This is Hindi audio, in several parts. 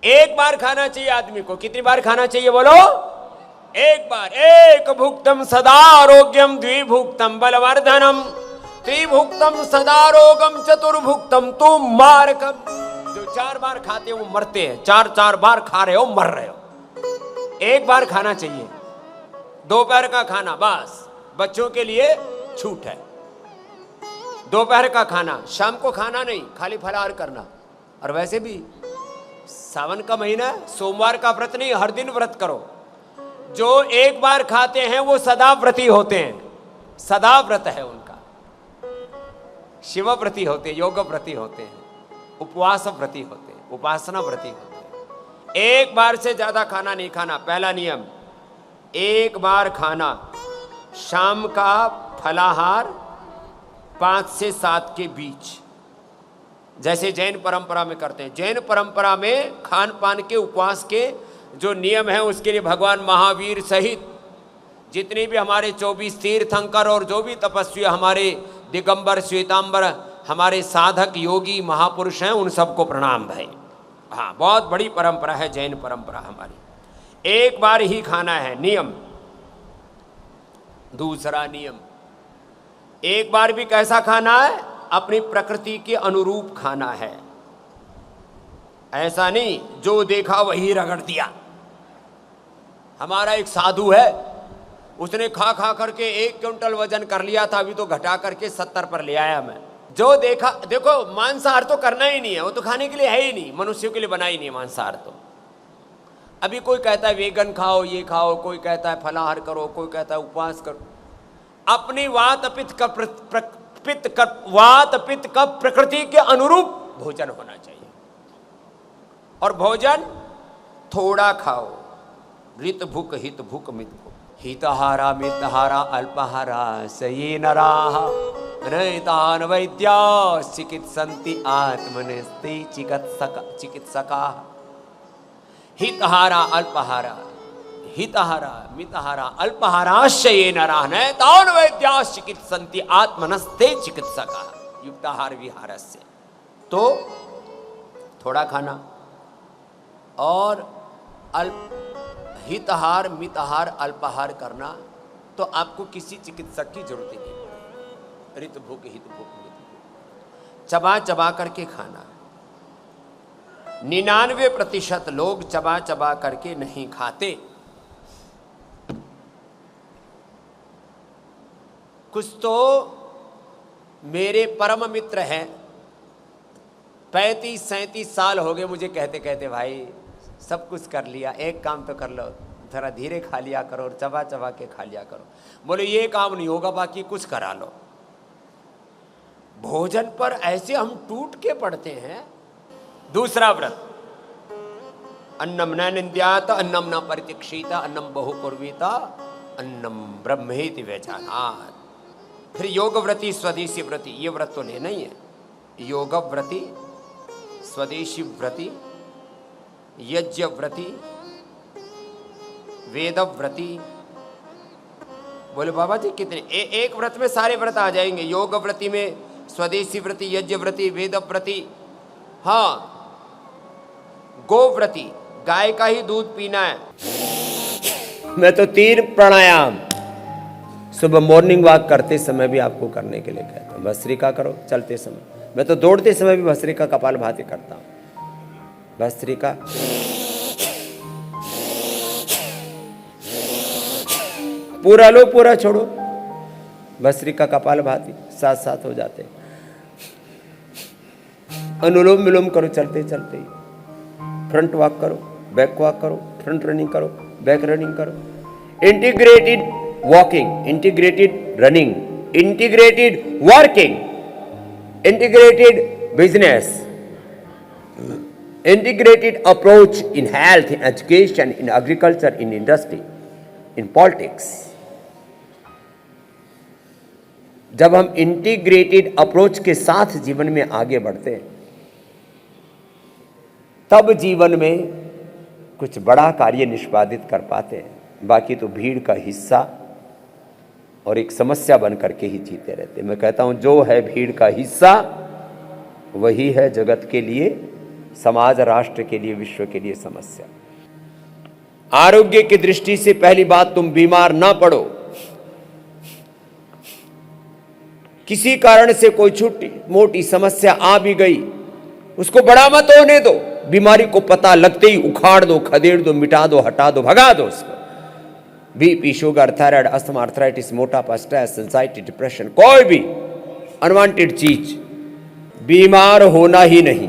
एक बार खाना चाहिए आदमी को। कितनी बार खाना चाहिए बोलो? एक बार। एक भुक्तम सदा आरोग्यम, द्विभुक्तम बलवर्धनम, त्रिभुक्तम सदा रोगम, चतुर्भुक्तम तू मारकम। जो 4 बार खाते हो वो मरते हैं, 4 बार खा रहे हो मर रहे हो। एक बार खाना चाहिए। दोपहर का खाना बस बच्चों के लिए छूट है। दोपहर का खाना, शाम को खाना नहीं, खाली फलाहार करना। और वैसे भी सावन का महीना है, सोमवार का व्रत नहीं, हर दिन व्रत करो। जो एक बार खाते हैं वो सदा व्रती होते हैं, सदा व्रत है उनका। शिव व्रती होते हैं, योग व्रती होते हैं, उपवास व्रती होते हैं, उपासना व्रती होते हैं। एक बार से ज्यादा खाना नहीं खाना। पहला नियम, एक बार खाना। शाम का फलाहार 5 से 7 के बीच, जैसे जैन परंपरा में करते हैं। जैन परंपरा में खान पान के, उपवास के जो नियम है, उसके लिए भगवान महावीर सहित जितने भी हमारे 24 तीर्थंकर और जो भी तपस्वी, हमारे दिगंबर श्वेतांबर, हमारे साधक योगी महापुरुष हैं, उन सबको प्रणाम भाई। हाँ, बहुत बड़ी परंपरा है जैन परंपरा हमारी। एक बार ही खाना है, नियम। दूसरा नियम, एक बार भी कैसा खाना है? अपनी प्रकृति के अनुरूप खाना है। ऐसा नहीं जो देखा वही रगड़ दिया। हमारा एक साधु है, उसने खा खा करके 1 क्विंटल वजन कर लिया था, अभी तो घटा करके 70 पर ले आया मैं। जो देखा, देखो मांसाहार तो करना ही नहीं है, वो तो खाने के लिए है ही नहीं, मनुष्यों के लिए बना ही नहीं मांसाहार। तो अभी कोई कहता है वेगन खाओ, ये खाओ, कोई कहता है फलाहार करो, कोई कहता है उपवास करो। अपनी वात पित्त का प्रकृति के अनुरूप भोजन होना चाहिए। और भोजन थोड़ा खाओ। ऋत भुक हित भुक मित भुक, हितहारा मितहारा अल्पहारा सये नराः नैतान वैद्या चिकित्सन्ति आत्मनस्ते चिकित्सकाः। हितहारा अल्पहारा, हितहारा मितहारा अल्पहाराश्चये नराः नैतान वैद्या चिकित्सन्ति आत्मनस्ते चिकित्सकाः। युक्ताहार विहारस्य, तो थोड़ा खाना और हितहार मितहार अल्पाहार करना, तो आपको किसी चिकित्सक की जरूरत ही नहीं पड़ेगी। ऋत भूख हित भूख मित भूख, चबा चबा करके खाना। 99% लोग चबा चबा करके नहीं खाते। कुछ तो मेरे परम मित्र हैं, 35-37 साल हो गए मुझे कहते कहते, भाई सब कुछ कर लिया, एक काम तो कर लो, थोड़ा धीरे खा लिया करो और चबा चबा के खा लिया करो। बोले ये काम नहीं होगा, बाकी कुछ करा लो। भोजन पर ऐसे हम टूट के पड़ते हैं। दूसरा व्रत, अन्नम न निंद्यात अन्नम न परितिक्षीत अन्नम बहु कुर्वीत अन्नम ब्रह्मेति व्यजानात्। फिर योग व्रती स्वदेशी व्रती, ये व्रत तो लेना ही है। योग व्रती, स्वदेशी व्रती, यज्ञ व्रती, वेद व्रती। बोले बाबा जी कितने? एक व्रत में सारे व्रत आ जाएंगे। योग व्रती में स्वदेशी व्रती, यज्ञ व्रती, वेद व्रती, हाँ गो व्रती, गाय का ही दूध पीना है। मैं तो 3 प्राणायाम सुबह मॉर्निंग वॉक करते समय भी आपको करने के लिए कहता हूँ। भस्त्रिका करो चलते समय, मैं तो दौड़ते समय भी भस्त्रिका कपालभाति करता हूँ। भस्त्रिका, पूरा लो पूरा छोड़ो, भस्त्रिका कपालभाति साथ साथ हो जाते। अनुलोम विलोम करो चलते चलते ही। फ्रंट वॉक करो, बैक वॉक करो, फ्रंट रनिंग करो, बैक रनिंग करो। Integrated walking, integrated running, integrated working, integrated business, integrated approach in health, in education, in agriculture, in industry, in politics. जब हम इंटीग्रेटेड अप्रोच के साथ जीवन में आगे बढ़ते हैं, तब जीवन में कुछ बड़ा कार्य निष्पादित कर पाते हैं। बाकी तो भीड़ का हिस्सा और एक समस्या बन करके ही जीते रहते हैं। मैं कहता हूं जो है भीड़ का हिस्सा वही है जगत के लिए समाज राष्ट्र के लिए, विश्व के लिए समस्या। आरोग्य की दृष्टि से पहली बात, तुम बीमार ना पड़ो। किसी कारण से कोई छोटी मोटी समस्या आ भी गई, उसको बड़ा मत होने दो। बीमारी को पता लगते ही उखाड़ दो, खदेड़ दो, मिटा दो, हटा दो, भगा दो उसको। BP, sugar, thyroid, asthma, arthritis, मोटापा, स्ट्रेस, एंजाइटी, डिप्रेशन, कोई भी अनवांटेड चीज, बीमार होना ही नहीं।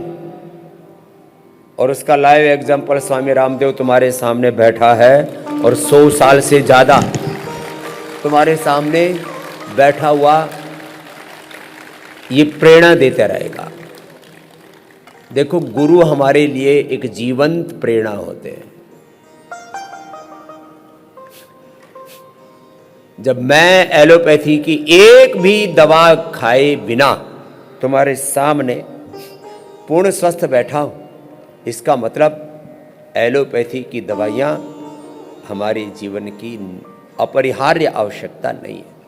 और उसका लाइव एग्जाम्पल स्वामी रामदेव तुम्हारे सामने बैठा है और 100 साल से ज्यादा तुम्हारे सामने बैठा हुआ ये प्रेरणा देता रहेगा। देखो, गुरु हमारे लिए एक जीवंत प्रेरणा होते हैं। जब मैं एलोपैथी की एक भी दवा खाए बिना तुम्हारे सामने पूर्ण स्वस्थ बैठा हूं, इसका मतलब एलोपैथी की दवाइयां हमारे जीवन की अपरिहार्य आवश्यकता नहीं है।